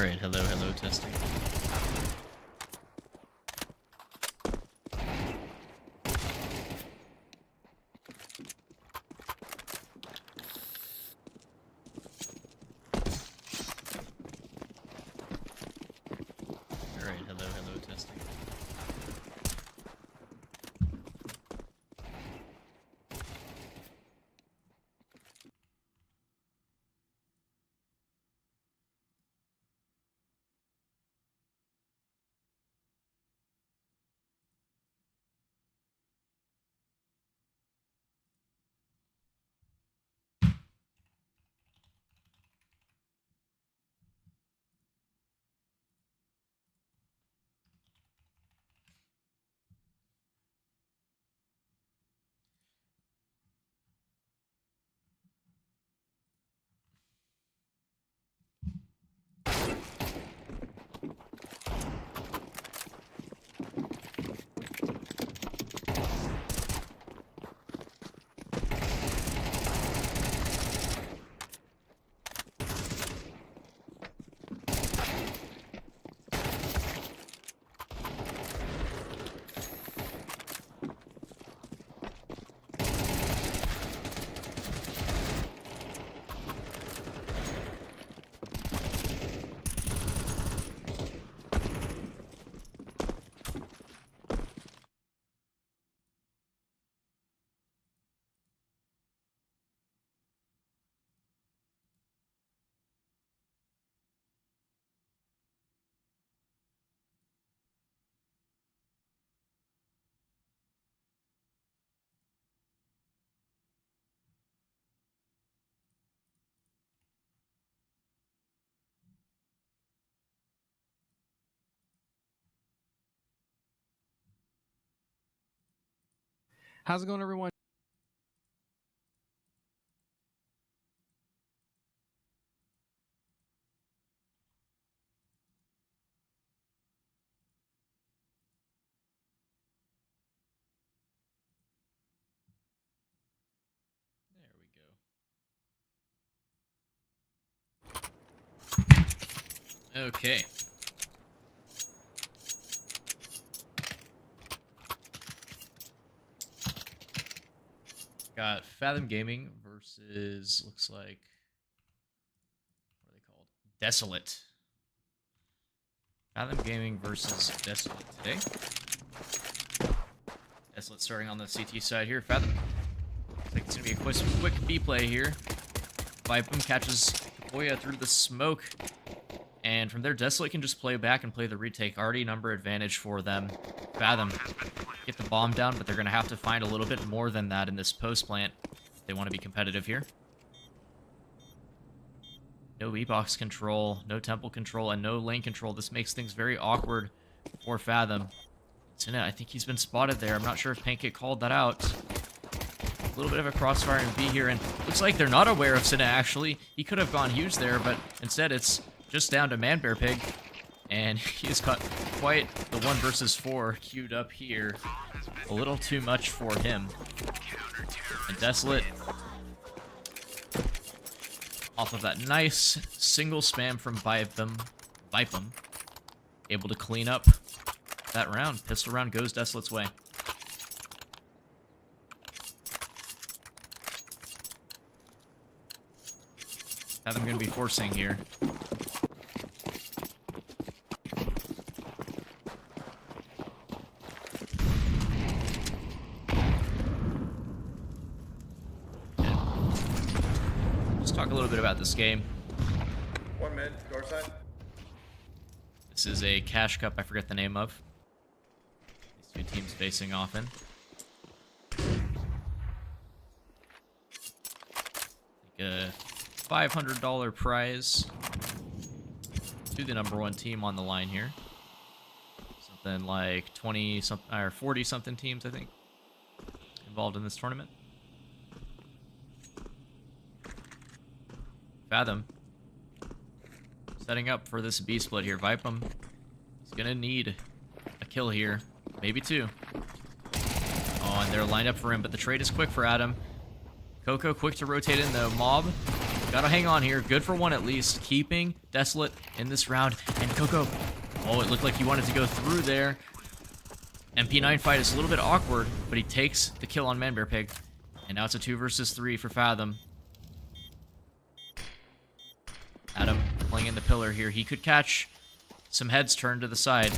Alright, hello, hello, testing. Alright, hello, hello, testing. How's it going, everyone? There we go. Okay. Got Fathom Gaming versus, looks like, what are they called? Desolate. Fathom Gaming versus Desolate today. Desolate starting on the CT side here. Fathom. Looks like it's going to be a quick B play here. Fathom catches Boya through the smoke. And from there, Desolate can just play back and play the retake. Already number advantage for them. Fathom get the bomb down, but they're going to have to find a little bit more than that in this post plant if they want to be competitive here. No E-box control, no temple control, and no lane control. This makes things very awkward for Fathom. Sinna, I think he's been spotted there. I'm not sure if Pancake called that out. A little bit of a crossfire in B here, and looks like they're not aware of Sinna, actually. He could have gone huge there, but instead it's just down to Man Bear Pig. And he's got quite the 1 versus 4 queued up here. A little too much for him. And Desolate, off of that nice single spam from Fathom, able to clean up that round. Pistol round goes Desolate's way. Fathom going to be forcing here. Talk a little bit about this game. 1 mid, door side. This is a Cash Cup I forget the name of. These 2 teams facing off in. A $500 prize to the #1 team on the line here. Something like 20 something or 40 something teams, I think, involved in this tournament. Fathom setting up for this B split here. Vipum is gonna need a kill here, maybe 2. Oh, and they're lined up for him, but the trade is quick for Adam. Coco quick to rotate in the mob. Gotta hang on here. Good for one at least. Keeping Desolate in this round. And Coco, oh, it looked like he wanted to go through there. MP9 fight is a little bit awkward, but he takes the kill on Manbear Pig. And now it's a 2 versus 3 for Fathom. Adam playing in the pillar here. He could catch some heads turned to the side.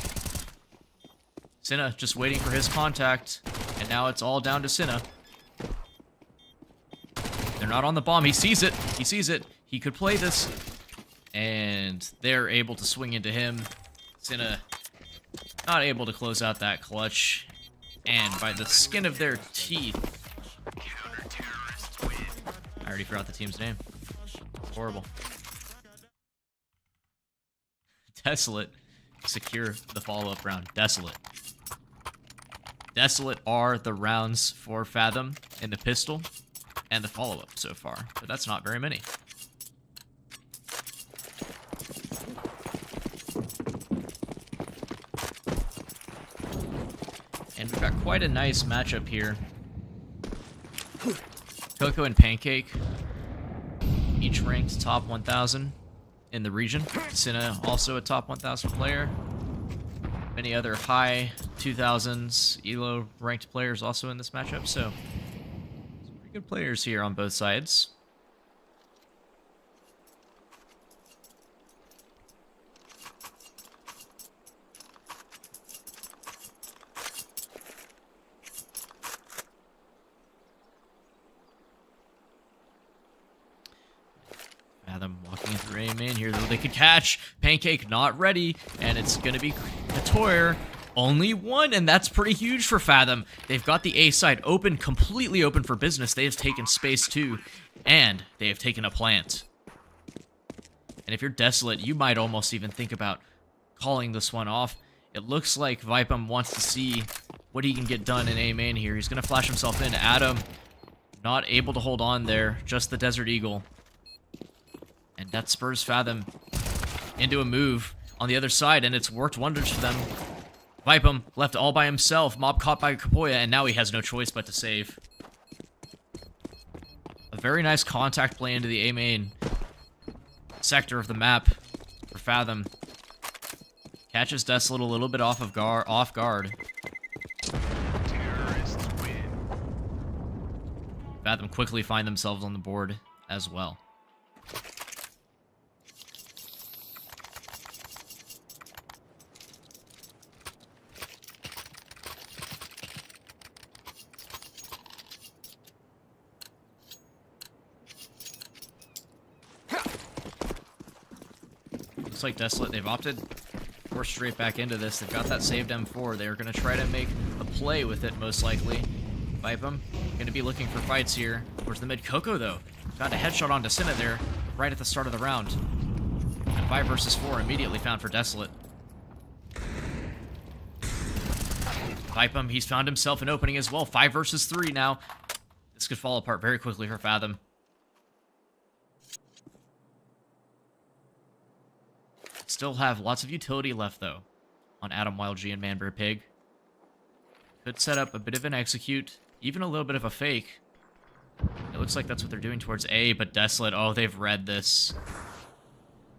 Cinna just waiting for his contact. And now it's all down to Cinna. They're not on the bomb. He sees it. He sees it. He could play this. And they're able to swing into him. Cinna not able to close out that clutch. And by the skin of their teeth. I already forgot the team's name. Horrible. Desolate secure the follow-up round. Desolate. Desolate are the rounds for Fathom in the pistol and the follow-up so far, but that's not very many. And we've got quite a nice matchup here. Coco and Pancake, each ranked top 1,000 in the region. Cinna also a top 1,000 player. Many other high 2000s ELO ranked players also in this matchup, so some pretty good players here on both sides. Fathom walking through A main here, though they could catch. Pancake not ready, and it's going to be Couture. Only one, and that's pretty huge for Fathom. They've got the A side open, completely open for business. They have taken space too, and they have taken a plant. And if you're Desolate, you might almost even think about calling this one off. It looks like Vipum wants to see what he can get done in A main here. He's going to flash himself in. Adam not able to hold on there, just the Desert Eagle. And that spurs Fathom into a move on the other side, and it's worked wonders for them. Vipum left all by himself. Mob caught by Kapoya, and now he has no choice but to save. A very nice contact play into the A main sector of the map for Fathom. Catches Desolate a little bit off guard. Fathom quickly find themselves on the board as well. Looks like Desolate, they've opted for straight back into this. They've got that saved M4. They're going to try to make a play with it, most likely. Vipum going to be looking for fights here. Towards the mid. Coco, though, got a headshot onto Cinna there right at the start of the round. And 5 versus 4 immediately found for Desolate. Vipum, he's found himself an opening as well. 5 versus 3 now. This could fall apart very quickly for Fathom. Still have lots of utility left, though, on Adam, Wild G, and Manbear Pig. Could set up a bit of an execute, even a little bit of a fake. It looks like that's what they're doing towards A, but Desolate, oh, they've read this.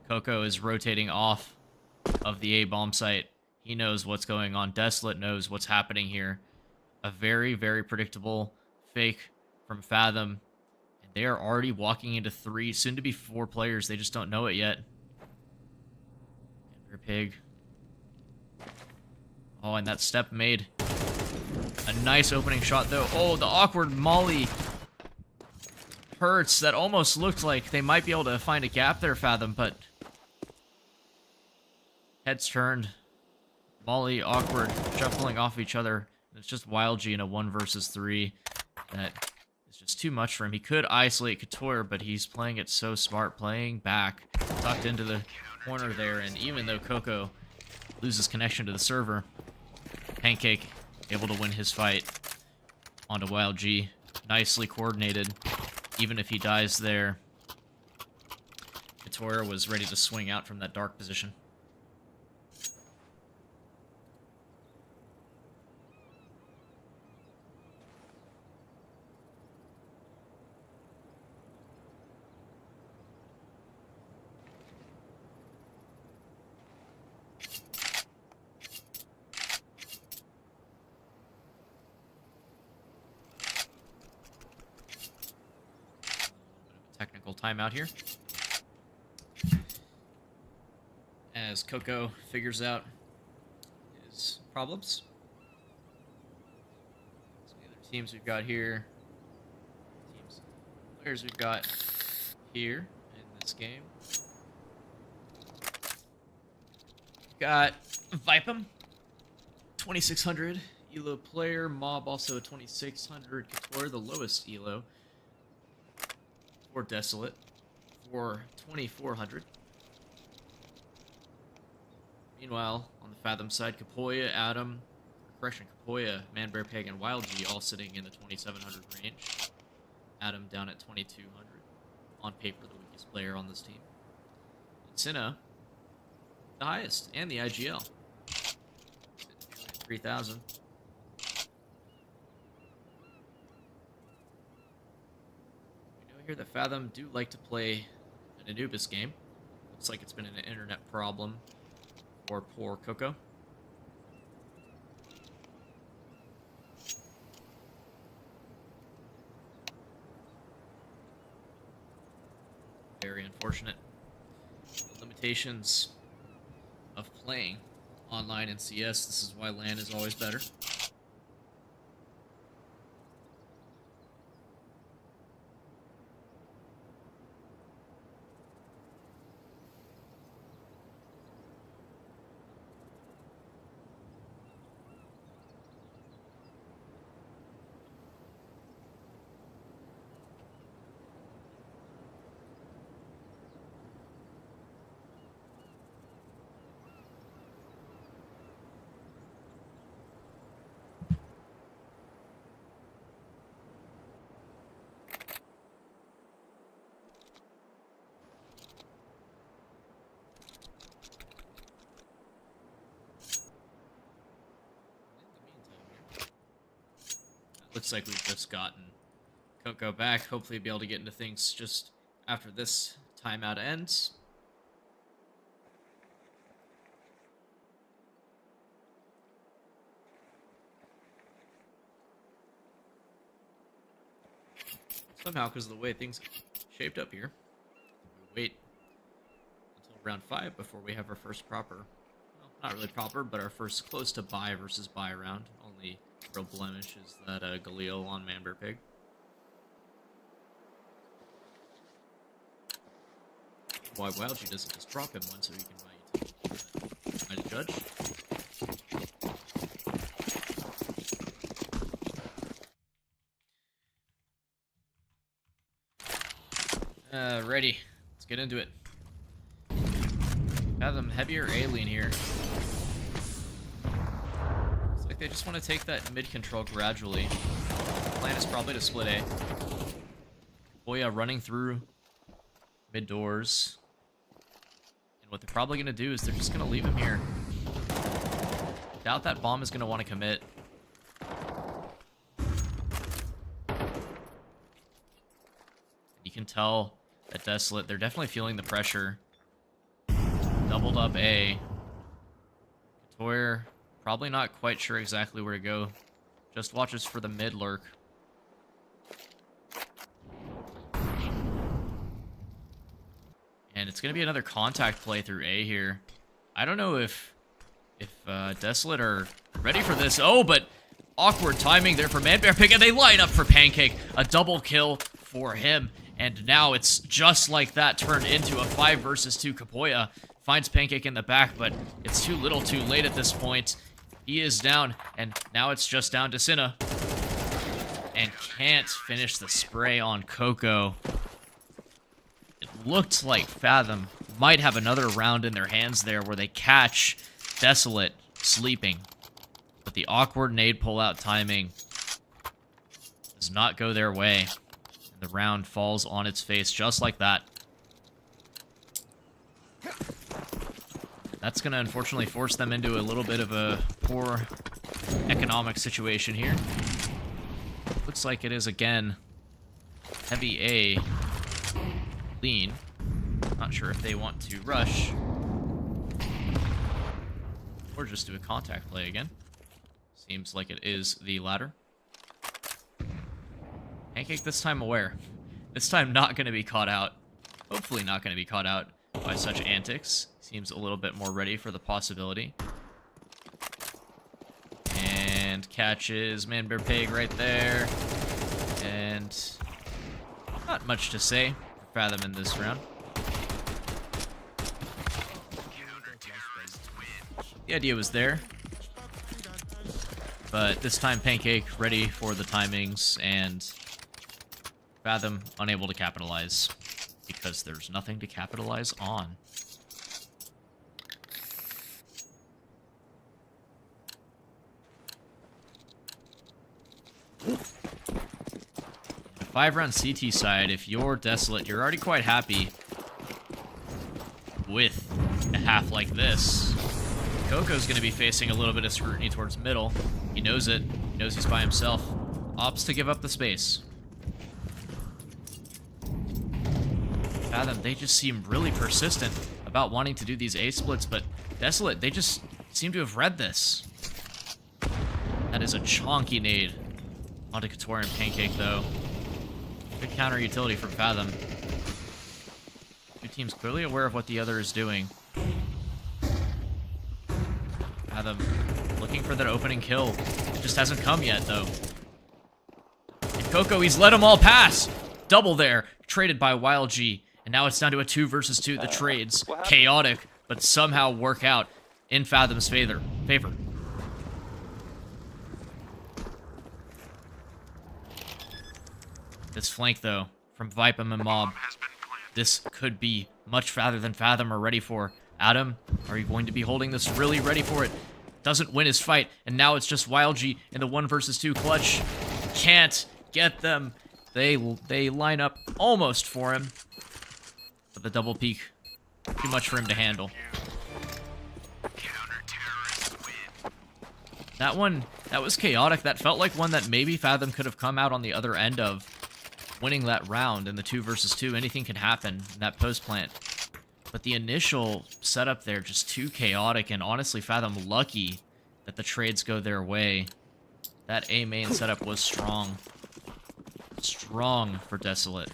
Coco is rotating off of the A bomb site. He knows what's going on. Desolate knows what's happening here. A very, very predictable fake from Fathom. And they are already walking into 3, soon to be 4 players. They just don't know it yet. Pig. Oh, and that step made a nice opening shot, though. Oh, the awkward molly hurts. That almost looked like they might be able to find a gap there, Fathom, but heads turned. Molly awkward, shuffling off each other. It's just Wild G in a 1 versus 3. That is just too much for him. He could isolate Couture, but he's playing it so smart, playing back, tucked into the corner there, and even though Coco loses connection to the server, Pancake able to win his fight onto Wild G. Nicely coordinated, even if he dies there. Couture was ready to swing out from that dark position. timeout here. As Coco figures out his problems. Some of the other teams we've got here. Teams, players we've got here in this game. We've got Vipum, 2600 elo player. Mob also a 2600. Couture, the lowest elo. For Desolate, for 2400. Meanwhile, on the Fathom side, Kapoya, Kapoya, Manbear Pig, and Wild G all sitting in the 2700 range. Adam down at 2200. On paper, the weakest player on this team. And Cinna, the highest, and the IGL. 3000. We know here that Fathom do like to play an Anubis game. Looks like it's been an internet problem for poor Coco. Very unfortunate. The limitations of playing online in CS. This is why LAN is always better. Looks like we've just gotten Coco back. Hopefully be able to get into things just after this timeout ends. Somehow, because of the way things shaped up here, we wait until round 5 before we have our first proper, well, not really proper, but our first close to buy versus buy round. Only real blemish is that Galil on Manbear Pig. Why Wild G doesn't just drop him one so he can buy a judge. Ready. Let's get into it. Fathom heavier alien here. Looks like they just want to take that mid control gradually. The plan is probably to split A. Boya running through mid doors. And what they're probably going to do is they're just going to leave him here. Doubt that bomb is going to want to commit. You can tell that Desolate, they're definitely feeling the pressure. Doubled up A. Couture, probably not quite sure exactly where to go. Just watches for the mid lurk. And it's going to be another contact play through A here. I don't know if Desolate are ready for this. Oh, but awkward timing there for Manbear Pig, and they line up for Pancake. A double kill for him. And now it's just like that turned into a 5 versus 2. Kapoya finds Pancake in the back, but it's too little too late at this point. He is down, and now it's just down to Cinna. And can't finish the spray on Coco. It looked like Fathom might have another round in their hands there where they catch Desolate sleeping. But the awkward nade pullout timing does not go their way. The round falls on its face just like that. That's going to unfortunately force them into a little bit of a poor economic situation here. Looks like it is, again, heavy A lean. Not sure if they want to rush. Or just do a contact play again. Seems like it is the latter. Pancake this time aware. This time not going to be caught out hopefully not going to be caught out by such antics. Seems a little bit more ready for the possibility. And catches Man Bear Pig right there. And not much to say for Fathom in this round. The idea was there. But this time Pancake ready for the timings, and Fathom unable to capitalize because there's nothing to capitalize on. The 5-round CT side, if you're Desolate, you're already quite happy with a half like this. Coco's going to be facing a little bit of scrutiny towards middle. He knows it. He knows he's by himself. Opts to give up the space. Fathom, they just seem really persistent about wanting to do these A splits, but Desolate, they just seem to have read this. That is a chonky nade onto Couture and Pancake, though. Good counter utility from Fathom. Two teams clearly aware of what the other is doing. Fathom looking for that opening kill. It just hasn't come yet, though. And Coco, he's let them all pass. Double there, traded by Wild G. And now it's down to a 2 versus 2. The trades, chaotic, but somehow work out in Fathom's favor. This flank, though, from Vipum and Mob. This could be much farther than Fathom are ready for. Adam, are you going to be holding this really ready for it? Doesn't win his fight, and now it's just Wild G in the 1 versus 2 clutch. Can't get them. They line up almost for him. But the double peek, too much for him to handle. That one, that was chaotic. That felt like one that maybe Fathom could have come out on the other end of, winning that round in the 2 versus 2. Anything can happen in that post plant. But the initial setup there, just too chaotic, and honestly, Fathom lucky that the trades go their way. That A main setup was strong. Strong for Desolate.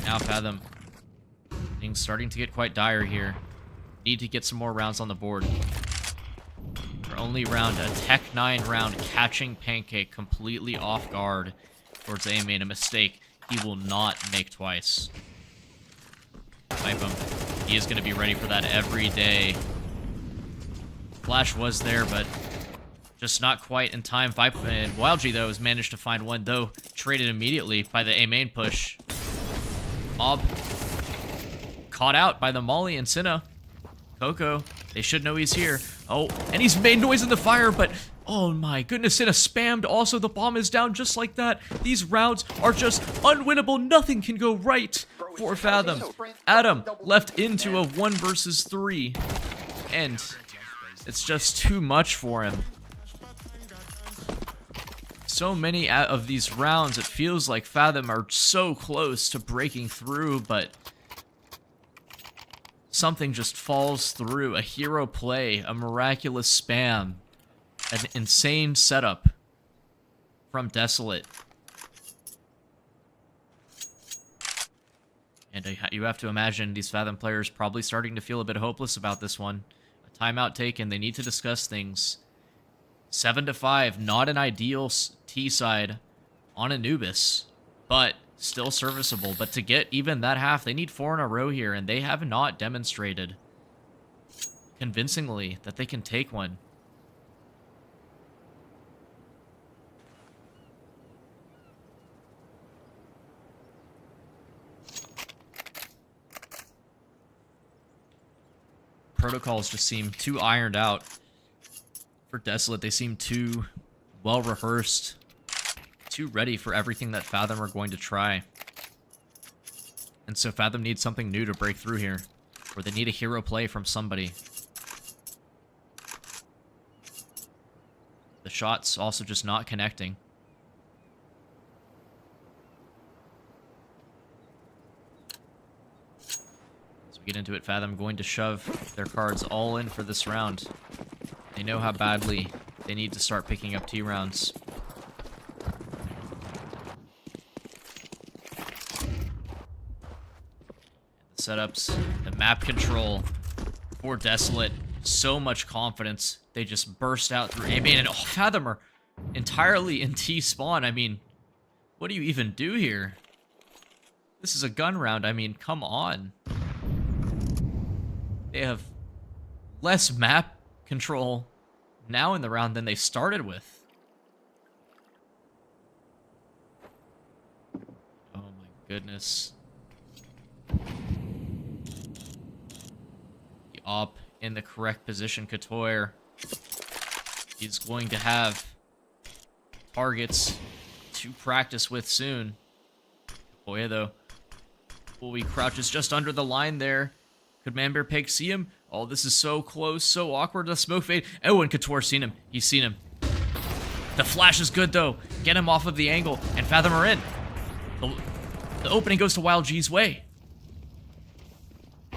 Now Fathom, things starting to get quite dire here. Need to get some more rounds on the board. Their only round, a Tech 9 round, catching Pancake completely off guard towards A main. A mistake he will not make twice. Vipum, he is going to be ready for that every day. Flash was there, but just not quite in time. Vipum and Wild G, though, has managed to find one, though traded immediately by the A main push. Mob caught out by the Molly and Cinna. Coco, they should know he's here. Oh, and he's made noise in the fire, but oh my goodness, Cinna spammed. Also, the bomb is down just like that. These rounds are just unwinnable. Nothing can go right for Fathom. Adam left into a 1 versus 3, and it's just too much for him. So many of these rounds, it feels like Fathom are so close to breaking through, but something just falls through. A hero play, a miraculous spam, an insane setup from Desolate. And you have to imagine these Fathom players probably starting to feel a bit hopeless about this one. A timeout taken, they need to discuss things. 7-5, not an ideal T-side on Anubis, but still serviceable. But to get even that half, they need 4 in a row here, and they have not demonstrated convincingly that they can take one. Protocols just seem too ironed out. For Desolate, they seem too well rehearsed, too ready for everything that Fathom are going to try. And so Fathom needs something new to break through here, or they need a hero play from somebody. The shots also just not connecting. As we get into it, Fathom going to shove their cards all in for this round. They know how badly they need to start picking up T rounds. setups, the map control for Desolate. So much confidence. They just burst out through A main, and Fathom are entirely in T spawn. I mean, what do you even do here? This is a gun round. I mean, come on. They have less map control now in the round than they started with. Oh my goodness. The op in the correct position, Couture. He's going to have targets to practice with soon. Oh yeah, though. Oh, he crouches just under the line there. Could Manbear Pig see him? Oh, this is so close, so awkward. The smoke fade. Oh, and Couture's seen him. He's seen him. The flash is good, though. Get him off of the angle, and Fathom are in. The opening goes to Wild G's way.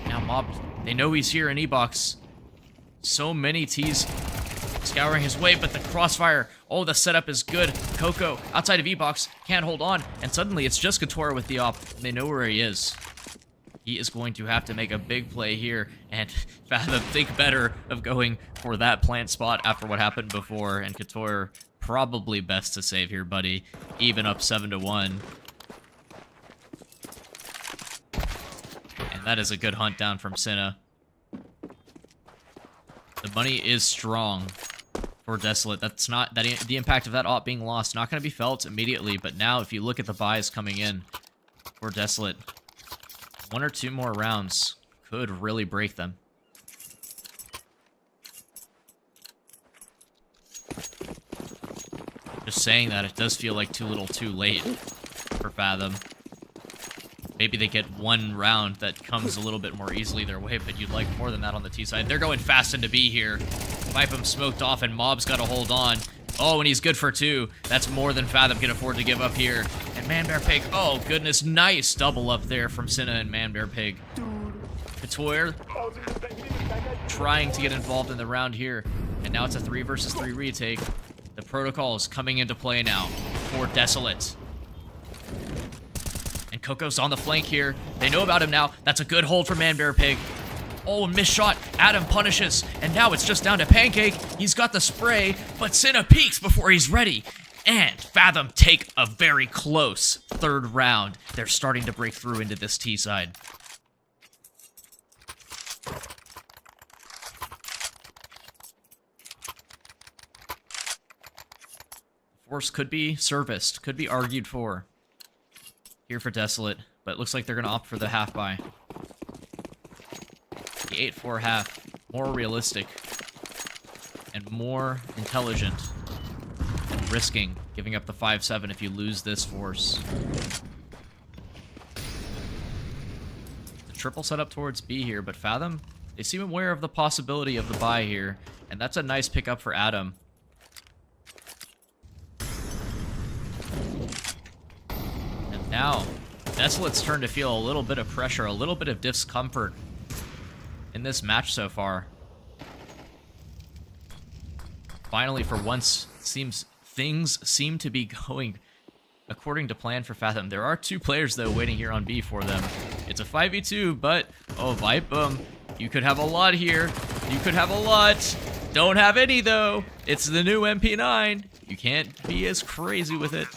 Now Mob, they know he's here in E-Box. So many T's scouring his way, but the crossfire, oh, the setup is good. Coco, outside of E-Box, can't hold on, and suddenly it's just Couture with the op. They know where he is. He is going to have to make a big play here, and Fathom think better of going for that plant spot after what happened before, and Couture probably best to save here, buddy. Even up 7-1. And that is a good hunt down from Cinna. The money is strong for Desolate. That's not the impact of that op being lost, not going to be felt immediately, but now if you look at the buys coming in for Desolate, 1 or 2 more rounds could really break them. Just saying that, it does feel like too little too late for Fathom. Maybe they get one round that comes a little bit more easily their way, but you'd like more than that on the T side. They're going fast into B here. Vipem smoked off, and Mob's got to hold on. Oh, and he's good for 2. That's more than Fathom can afford to give up here. And Manbear Pig, oh goodness, nice double up there from Cinna and Manbear Pig. Couture trying to get involved in the round here. And now it's a 3 versus 3 retake. The protocol is coming into play now for Desolate. And Coco's on the flank here. They know about him now. That's a good hold for Manbear Pig. Oh, missed shot. Adam punishes. And now it's just down to Pancake. He's got the spray, but Cinna peeks before he's ready. And Fathom take a very close 3rd round. They're starting to break through into this T side. Force could be serviced, could be argued for here for Desolate, but it looks like they're going to opt for the half buy. The 8-4 half, more realistic and more intelligent than risking giving up the 5-7 if you lose this force. The triple setup towards B here, but Fathom, they seem aware of the possibility of the buy here, and that's a nice pickup for Adam. And now, Desolate's turn to feel a little bit of pressure, a little bit of discomfort in this match so far. Finally, for once, things seem to be going according to plan for Fathom. There are 2 players, though, waiting here on B for them. It's a 5v2, but, oh, Vipem, you could have a lot here. You could have a lot. Don't have any, though. It's the new MP9. You can't be as crazy with it.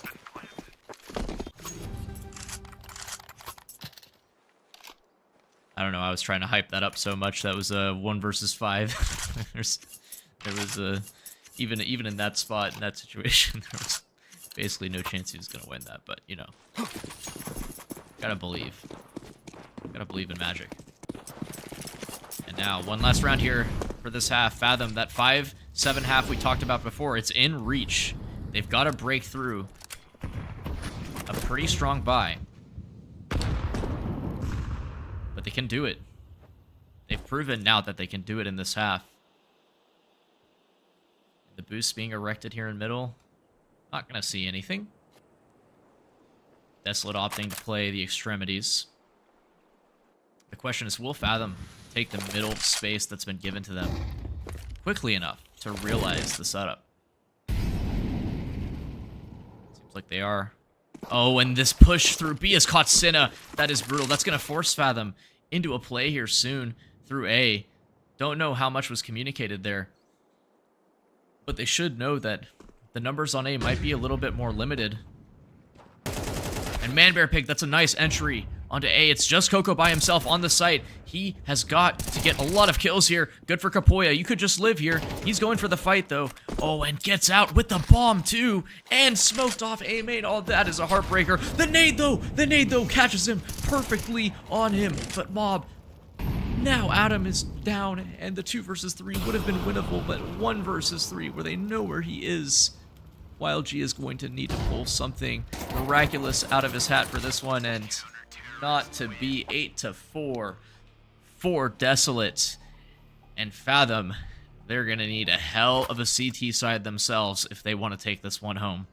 I don't know, I was trying to hype that up so much. That was a 1 versus 5. there was a even in that spot, in that situation, there was basically no chance he was gonna win that, but you know. Gotta believe. Gotta believe in magic. And now, one last round here for this half. Fathom, that 5-7 half we talked about before, it's in reach. They've got to break through a pretty strong buy. But they can do it. They've proven now that they can do it in this half. The boost being erected here in middle. Not going to see anything. Desolate opting to play the extremities. The question is, will Fathom take the middle space that's been given to them quickly enough to realize the setup? Seems like they are. Oh, and this push through B has caught Cinna. That is brutal. That's going to force Fathom into a play here soon through A. Don't know how much was communicated there, but they should know that the numbers on A might be a little bit more limited. And Man-Bear Pig, that's a nice entry onto A. It's just Coco by himself on the site. He has got to get a lot of kills here. Good for Kapoya. You could just live here. He's going for the fight, though. Oh, and gets out with the bomb, too. And smoked off A main. Oh, that is a heartbreaker. The nade, though, catches him perfectly on him. But Mob, now Adam is down, and the 2 versus 3 would have been winnable, but 1 versus 3, where they know where he is. YLG is going to need to pull something miraculous out of his hat for this one, and not to be 8-4 for Desolate. And Fathom, they're going to need a hell of a CT side themselves if they want to take this one home.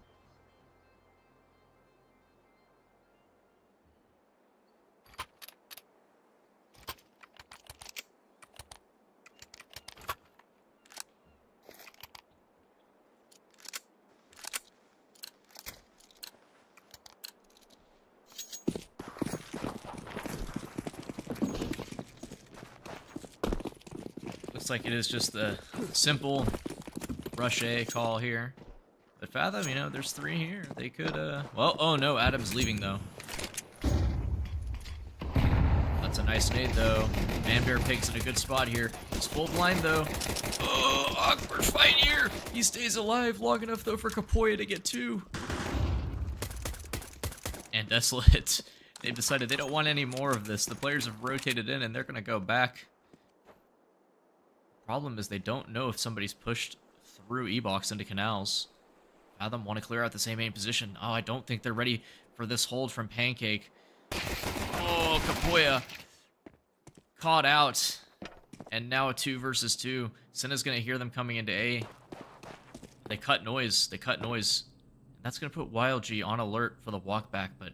Looks like it is just a simple rush A call here. But Fathom, you know, there's 3 here. They could, well, oh no, Adam's leaving, though. That's a nice nade, though. Man-Bear Pig's in a good spot here. He's full blind, though. Oh, awkward fight here. He stays alive long enough, though, for Kapoya to get 2. And Desolate, they've decided they don't want any more of this. The players have rotated in, and they're going to go back. Problem is they don't know if somebody's pushed through E-Box into canals. Fathom want to clear out the same main position. Oh, I don't think they're ready for this hold from Pancake. Oh, Kapoya caught out. And now a 2 versus 2. Senna's going to hear them coming into A. They cut noise. They cut noise. That's going to put YLG on alert for the walk back, but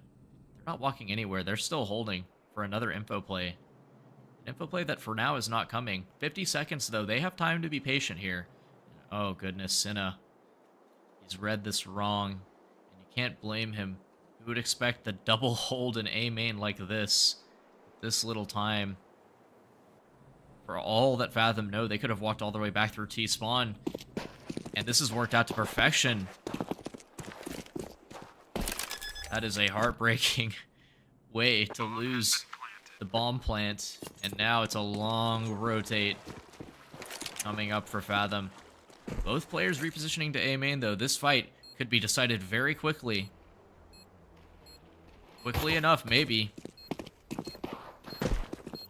they're not walking anywhere. They're still holding for another info play. Info play that for now is not coming. 50 seconds, though. They have time to be patient here. Oh, goodness. Senna. He's read this wrong. And you can't blame him. Who would expect the double hold in A main like this? This little time. For all that Fathom know, they could have walked all the way back through T-spawn. And this has worked out to perfection. That is a heartbreaking way to lose the bomb plant, and now it's a long rotate coming up for Fathom. Both players repositioning to A main, though. This fight could be decided very quickly. Quickly enough, maybe.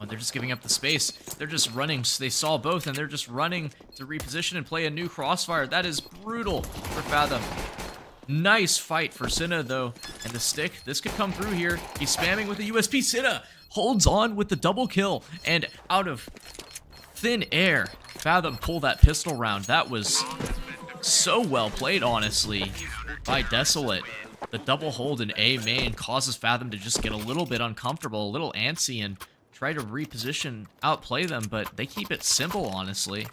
Oh, they're just giving up the space. They're just running. They saw both, and they're just running to reposition and play a new crossfire. That is brutal for Fathom. Nice fight for Senna, though. And the stick, this could come through here. He's spamming with the USP. Senna holds on with the double kill, and out of thin air, Fathom pull that pistol round. That was so well played, honestly, by Desolate. The double hold in A main causes Fathom to just get a little bit uncomfortable, a little antsy, and try to reposition, outplay them, but they keep it simple, honestly.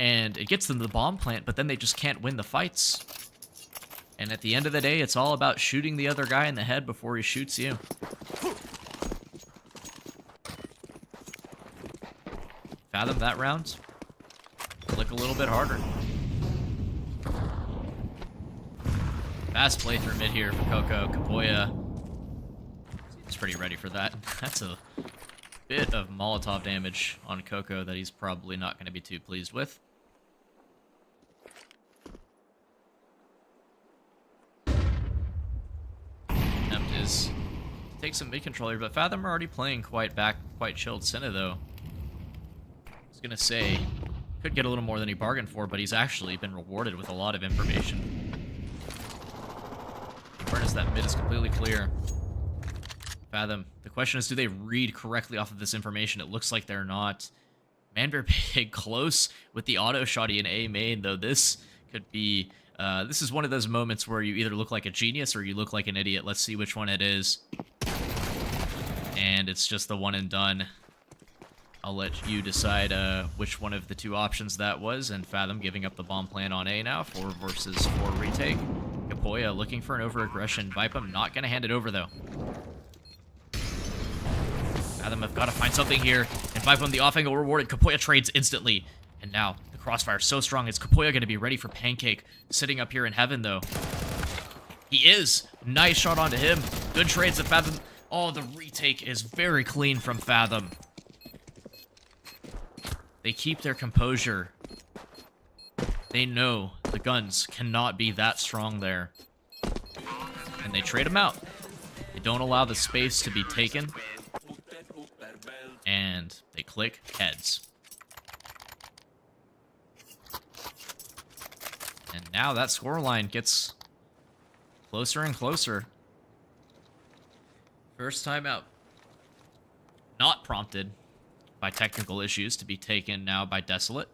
And it gets them to the bomb plant, but then they just can't win the fights. And at the end of the day, it's all about shooting the other guy in the head before he shoots you. Fathom that round. Click a little bit harder. Fast playthrough mid here for Coco. Kapoya is pretty ready for that. That's a bit of Molotov damage on Coco that he's probably not going to be too pleased with. Attempt is to take some mid control here, but Fathom are already playing quite chilled. Senna, though, I was going to say, could get a little more than he bargained for, but he's actually been rewarded with a lot of information. Awareness that mid is completely clear. Fathom, the question is, do they read correctly off of this information? It looks like they're not. Man-Bear Pig close with the auto shotty in A main, though. This could be, this is one of those moments where you either look like a genius or you look like an idiot. Let's see which one it is. And it's just the one and done. I'll let you decide which one of the two options that was, and Fathom giving up the bomb plan on A now, 4 versus 4 retake. Kapoya looking for an over-aggression. Vipum not going to hand it over, though. Fathom have got to find something here. And 5 on the off-angle rewarded. Kapoya trades instantly. And now, the crossfire is so strong. Is Kapoya going to be ready for Pancake? Sitting up here in heaven, though. He is. Nice shot onto him. Good trades to Fathom. Oh, the retake is very clean from Fathom. They keep their composure. They know the guns cannot be that strong there. And they trade them out. They don't allow the space to be taken. And they click heads. And now that scoreline gets closer and closer. First timeout. Not prompted by technical issues to be taken now by Desolate.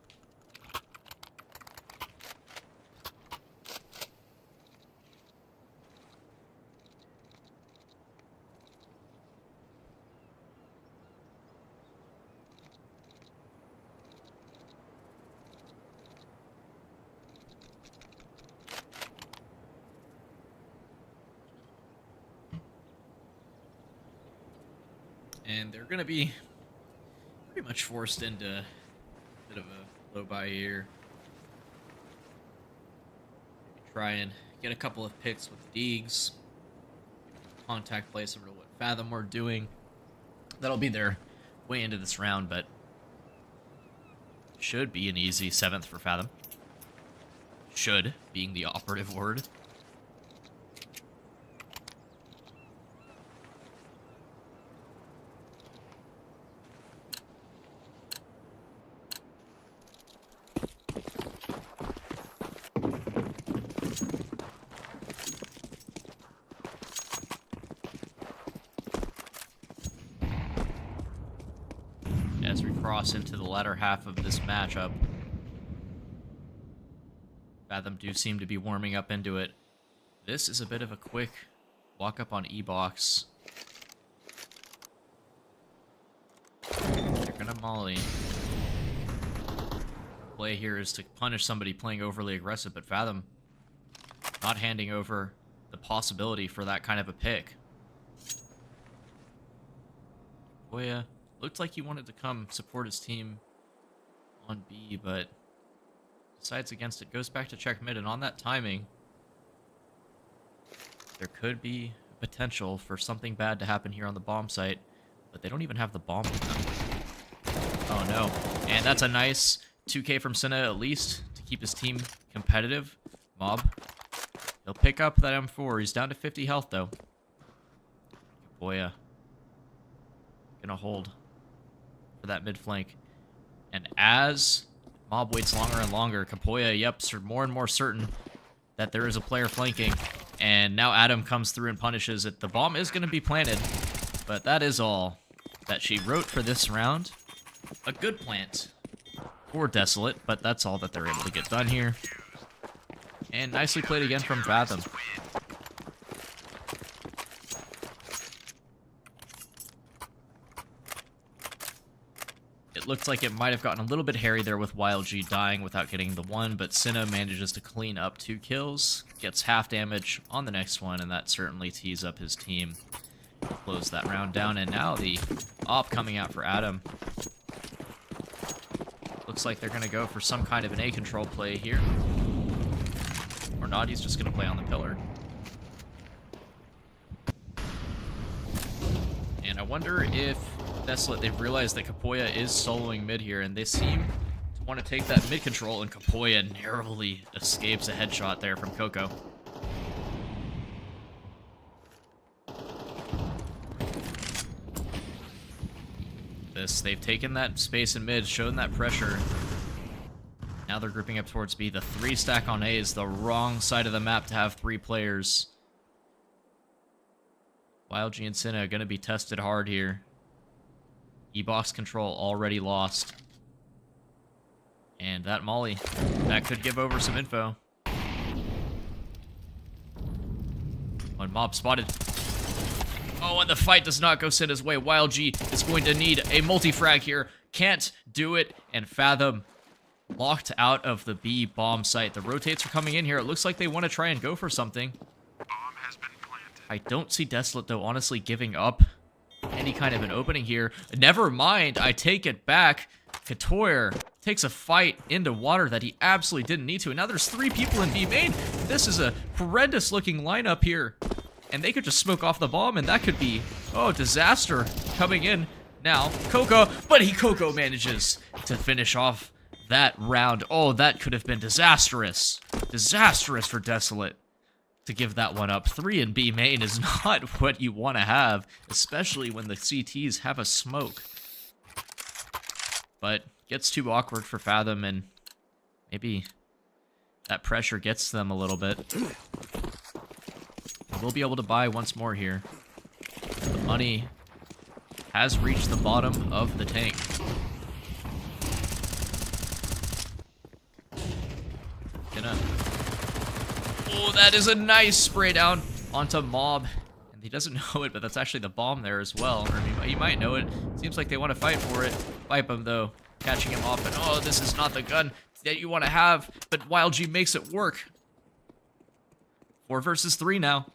And they're going to be pretty much forced into a bit of a low buy here. Maybe try and get a couple of picks with Deegs. Contact play similar to what Fathom were doing. That'll be their way into this round, but should be an easy 7th for Fathom. Should being the operative word. As we cross into the latter half of this matchup, Fathom do seem to be warming up into it. This is a bit of a quick walk up on E-Box. They're gonna molly. Play here is to punish somebody playing overly aggressive, but Fathom not handing over the possibility for that kind of a pick. Boya looked like he wanted to come support his team on B, but decides against it. Goes back to check mid, and on that timing, there could be potential for something bad to happen here on the bomb site, but they don't even have the bomb with them. Oh no. And that's a nice 2K from Senna at least to keep his team competitive. Mob. He'll pick up that M4. He's down to 50 health though. Boya. Gonna hold for that mid flank. And as Mob waits longer and longer, Kapoya, yep, more and more certain that there is a player flanking. And now Adam comes through and punishes it. The bomb is going to be planted, but that is all that she wrote for this round. A good plant for Desolate, but that's all that they're able to get done here. And nicely played again from Fathom. It looked like it might have gotten a little bit hairy there with YLG dying without getting the one, but Senna manages to clean up 2 kills, gets half damage on the next one, and that certainly tees up his team to close that round down. And now the op coming out for Adam. Looks like they're going to go for some kind of an A control play here. Or not, he's just going to play on the pillar. And I wonder if Desolate, they've realized that Kapoya is soloing mid here, and they seem to want to take that mid control, and Kapoya narrowly escapes a headshot there from Coco. They've taken that space in mid, shown that pressure. Now they're grouping up towards B. The 3 stack on A is the wrong side of the map to have 3 players. YLG and Senna are going to be tested hard here. E-box control already lost. And that molly, that could give over some info. One mob spotted. Oh, and the fight does not go Senna's way. YLG is going to need a multi-frag here. Can't do it. And Fathom locked out of the B bomb site. The rotates are coming in here. It looks like they want to try and go for something. Bomb has been planted. I don't see Desolate, though, honestly giving up any kind of an opening here. Never mind, I take it back. Couture takes a fight into water that he absolutely didn't need to. And now there's 3 people in B main. This is a horrendous looking lineup here. And they could just smoke off the bomb, and that could be, oh, disaster coming in. Now, Coco, but Coco manages to finish off that round. Oh, that could have been disastrous. Disastrous for Desolate to give that one up. 3 in B main is not what you want to have, especially when the CTs have a smoke. But gets too awkward for Fathom, and maybe that pressure gets them a little bit. We'll be able to buy once more here. The money has reached the bottom of the tank. Oh, that is a nice spray down onto Mob. And he doesn't know it, but that's actually the bomb there as well. Or he might know it. Seems like they want to fight for it. Wipe him, though. Catching him off. And oh, this is not the gun that you want to have. But Wild G makes it work. 4 versus 3 now.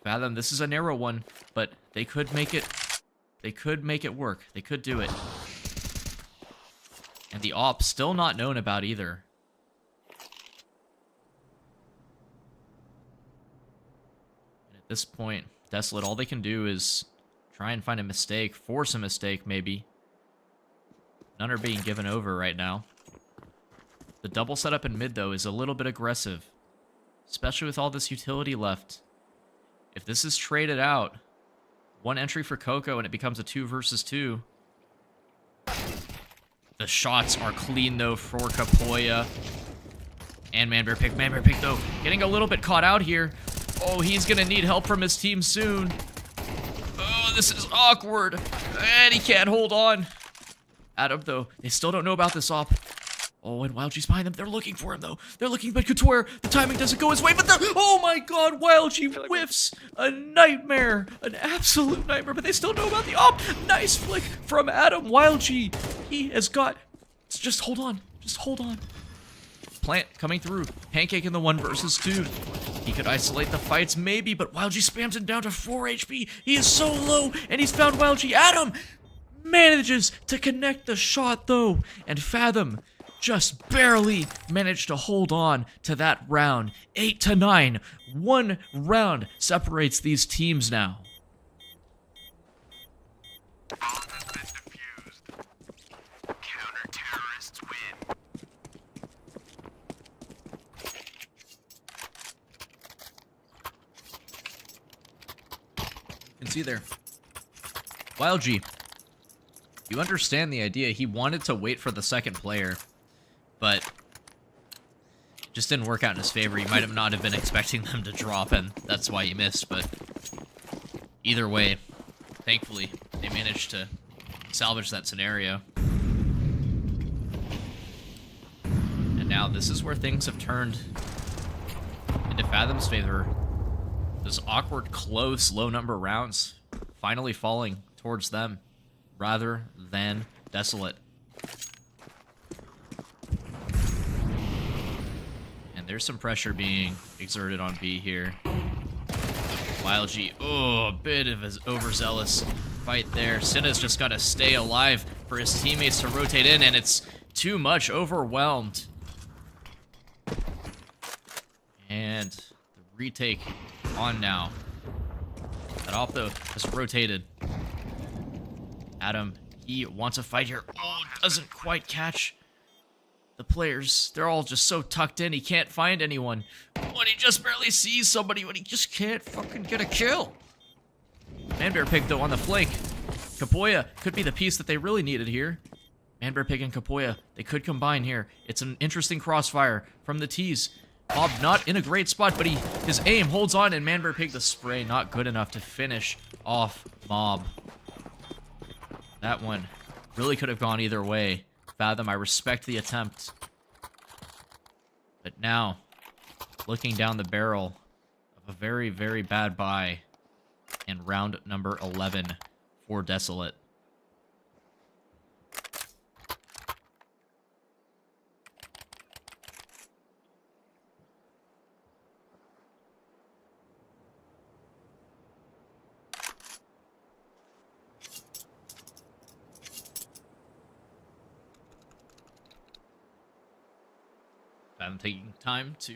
Fathom, this is a narrow one, but they could make it. They could make it work. They could do it. And the op still not known about either. And at this point, Desolate, all they can do is try and find a mistake, force a mistake maybe. None are being given over right now. The double setup in mid, though, is a little bit aggressive, especially with all this utility left. If this is traded out, 1 entry for Coco and it becomes a 2 versus 2. The shots are clean, though, for Kapoya. And Manbear Pick. Manbear Pick, though, getting a little bit caught out here. Oh, he's going to need help from his team soon. Oh, this is awkward. And he can't hold on. Adam, though, they still don't know about this op. Oh, and Wild G's behind them. They're looking for him, though. They're looking, but Couture, the timing doesn't go his way, but oh my god, Wild G whiffs. A nightmare. An absolute nightmare, but they still know about the op. Nice flick from Adam. Wild G, he has got, just hold on. Just hold on. Plant coming through. Pancake in the 1 versus 2. He could isolate the fights, maybe, but Wild G spams him down to 4 HP. He is so low, and he's found Wild G. Adam manages to connect the shot, though, and Fathom just barely managed to hold on to that round. 8-9. 1 round separates these teams now. Counter-terrorists win. You can see there. Wild G. You understand the idea. He wanted to wait for the second player, but it just didn't work out in his favor. He might have not have been expecting them to drop, and that's why he missed, but either way, thankfully, they managed to salvage that scenario. And now this is where things have turned into Fathom's favor. Those awkward, close, low-number rounds finally falling towards them rather than Desolate. And there's some pressure being exerted on B here. Wild G, oh, a bit of an overzealous fight there. Cinna's just got to stay alive for his teammates to rotate in, and it's too much, overwhelmed. And the retake on now. That op, though, has rotated. Adam, he wants a fight here. Oh, doesn't quite catch the players. They're all just so tucked in, he can't find anyone. When he just barely sees somebody, when he just can't fucking get a kill. Manbear Pig, though, on the flank. Kapoya could be the piece that they really needed here. Manbear Pig and Kapoya, they could combine here. It's an interesting crossfire from the T's. Mob not in a great spot, but his aim holds on, and Manbear Pig, the spray, not good enough to finish off Mob. That one really could have gone either way. Fathom, I respect the attempt. But now, looking down the barrel of a very, very bad buy in round number 11 for Desolate. Fathom taking time to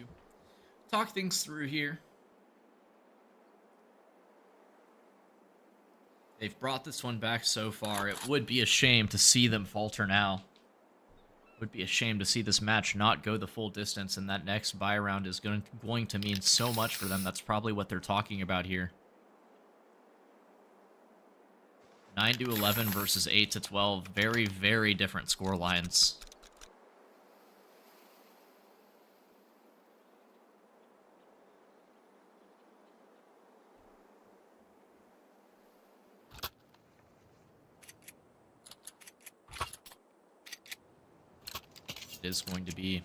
talk things through here. They've brought this one back so far. It would be a shame to see them falter now. It would be a shame to see this match not go the full distance, and that next buy round is going to mean so much for them. That's probably what they're talking about here. 9-11 versus 8-12. Very, very different score lines. Is going to be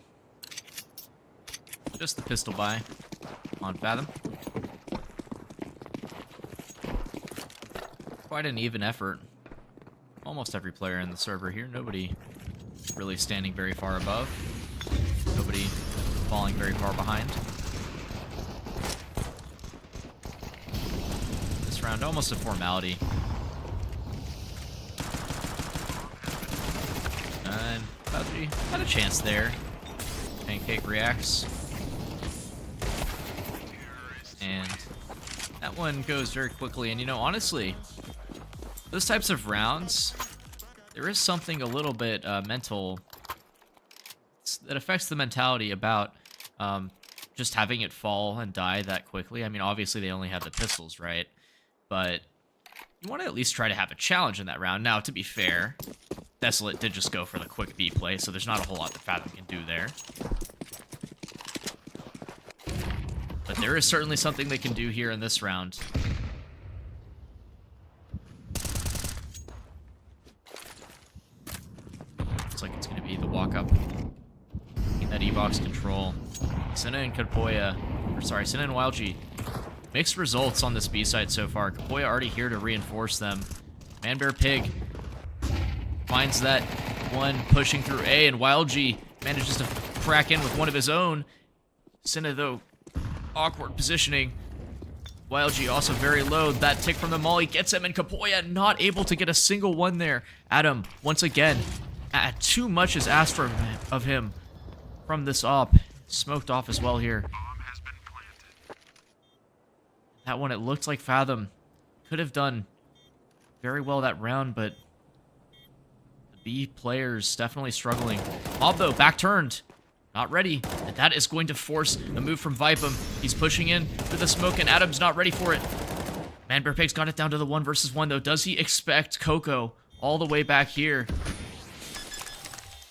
just the pistol buy on Fathom. Quite an even effort. Almost every player in the server here. Nobody really standing very far above. Nobody falling very far behind. This round almost a formality. And had a chance there. Pancake reacts. And that one goes very quickly. And, you know, honestly, those types of rounds, there is something a little bit mental that affects the mentality about just having it fall and die that quickly. I mean, obviously, they only have the pistols, right? But you want to at least try to have a challenge in that round. Now, to be fair, Desolate did just go for the quick B play, so there's not a whole lot that Fathom can do there. But there is certainly something they can do here in this round. Looks like it's going to be the walk-up in that E-box control. Senna and Kapoya, or sorry, Senna and YLG. Mixed results on this B side so far. Kapoya already here to reinforce them. Manbear Pig finds that one pushing through A, and YLG manages to crack in with one of his own. Senna, though, awkward positioning. YLG also very low. That tick from the molly gets him, and Kapoya not able to get a single one there. Adam, once again, too much is asked of him from this op. Smoked off as well here. That one, it looked like Fathom could have done very well that round, but the B players definitely struggling. Mob, though, back turned. Not ready. And that is going to force a move from Vipum. He's pushing in for the smoke, and Adam's not ready for it. Manbear Pig's got it down to the 1 versus 1, though. Does he expect Coco all the way back here?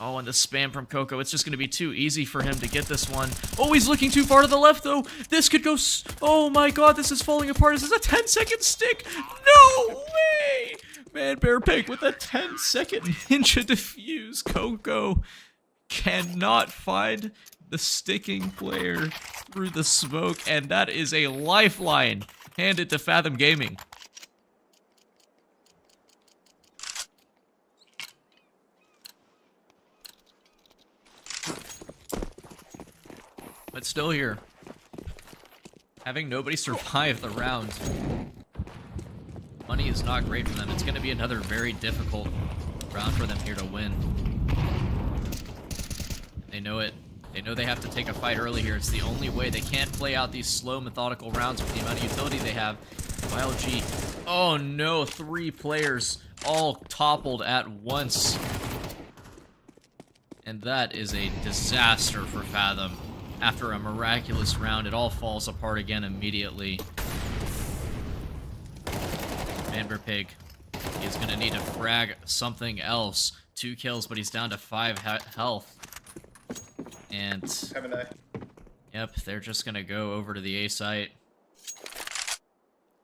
Oh, and the spam from Coco. It's just going to be too easy for him to get this one. Oh, he's looking too far to the left, though. This could go... Oh, my God. This is falling apart. This is a 10-second stick. No way! Manbear Pig with a 10-second ninja defuse. Coco cannot find the sticking player through the smoke, and that is a lifeline handed to Fathom Gaming. But still here, having nobody survive the round, money is not great for them. It's going to be another very difficult round for them here to win. They know it. They know they have to take a fight early here. It's the only way. They can't play out these slow, methodical rounds with the amount of utility they have. YLG. Oh no, 3 players all toppled at once. And that is a disaster for Fathom. After a miraculous round, it all falls apart again immediately. Manbear Pig is going to need to frag something else. 2 kills, but he's down to 5 health. And yep, they're just gonna go over to the A site.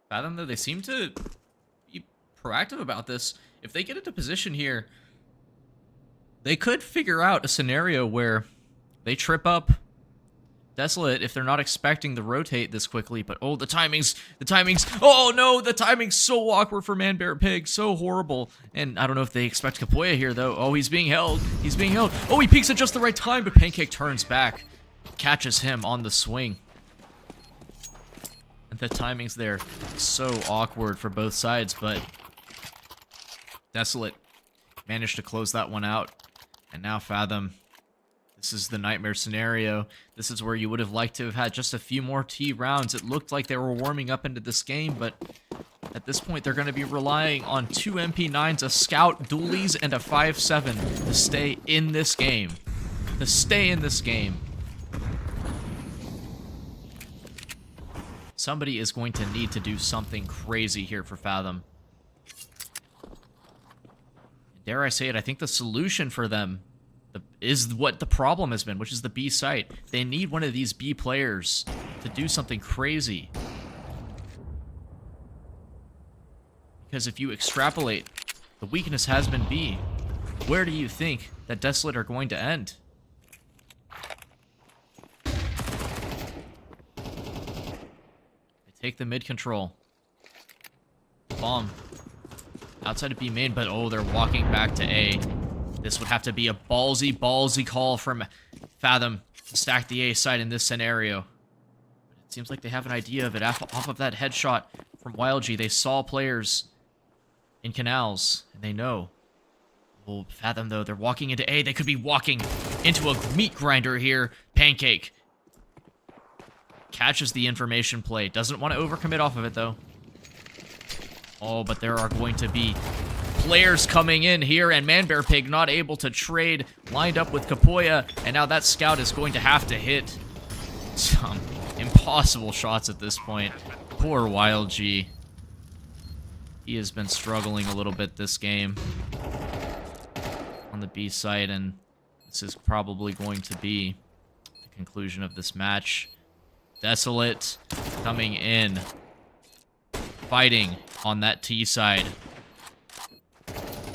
Fathom, though, they seem to be proactive about this. If they get into position here, they could figure out a scenario where they trip up Desolate if they're not expecting to rotate this quickly. But oh, the timings, oh no, the timing's so awkward for Manbear Pig, so horrible. And I don't know if they expect Kapoya here, though. Oh, he's being held. Oh, he peeks at just the right time, but Pancake turns back, catches him on the swing. And the timing's there, so awkward for both sides, but Desolate managed to close that one out. And now Fathom This is the nightmare scenario. This is where you would have liked to have had just a few more T rounds. It looked like they were warming up into this game, but at this point, they're going to be relying on 2 MP9s, a scout, dualies, and a 5.7 to stay in this game. To stay in this game. Somebody is going to need to do something crazy here for Fathom. Dare I say it, I think the solution for them is what the problem has been, which is the B site. They need one of these B players to do something crazy. Because if you extrapolate, the weakness has been B. Where do you think that Desolate are going to end? They take the mid control. Bomb. Outside of B main, but oh, they're walking back to A. This would have to be a ballsy call from Fathom to stack the A side in this scenario. It seems like they have an idea of it off of that headshot from YLG. They saw players in canals, and they know. Oh, Fathom, though, they're walking into A. They could be walking into a meat grinder here. Pancake. Catches the information play. Doesn't want to overcommit off of it, though. Oh, but there are going to be players coming in here, and ManBearPig not able to trade. Lined up with Kapoya, and now that scout is going to have to hit some impossible shots at this point. Poor YLG. He has been struggling a little bit this game on the B side, and this is probably going to be the conclusion of this match. Desolate coming in, fighting on that T side.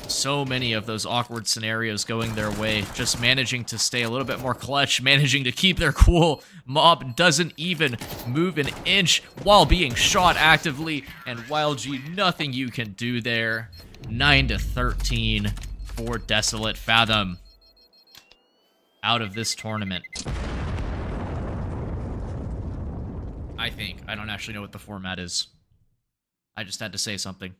So many of those awkward scenarios going their way, just managing to stay a little bit more clutch, managing to keep their cool. Mob doesn't even move an inch while being shot actively, and YLG, nothing you can do there. 9-13 for Desolate. Fathom out of this tournament. I think. I don't actually know what the format is. I just had to say something.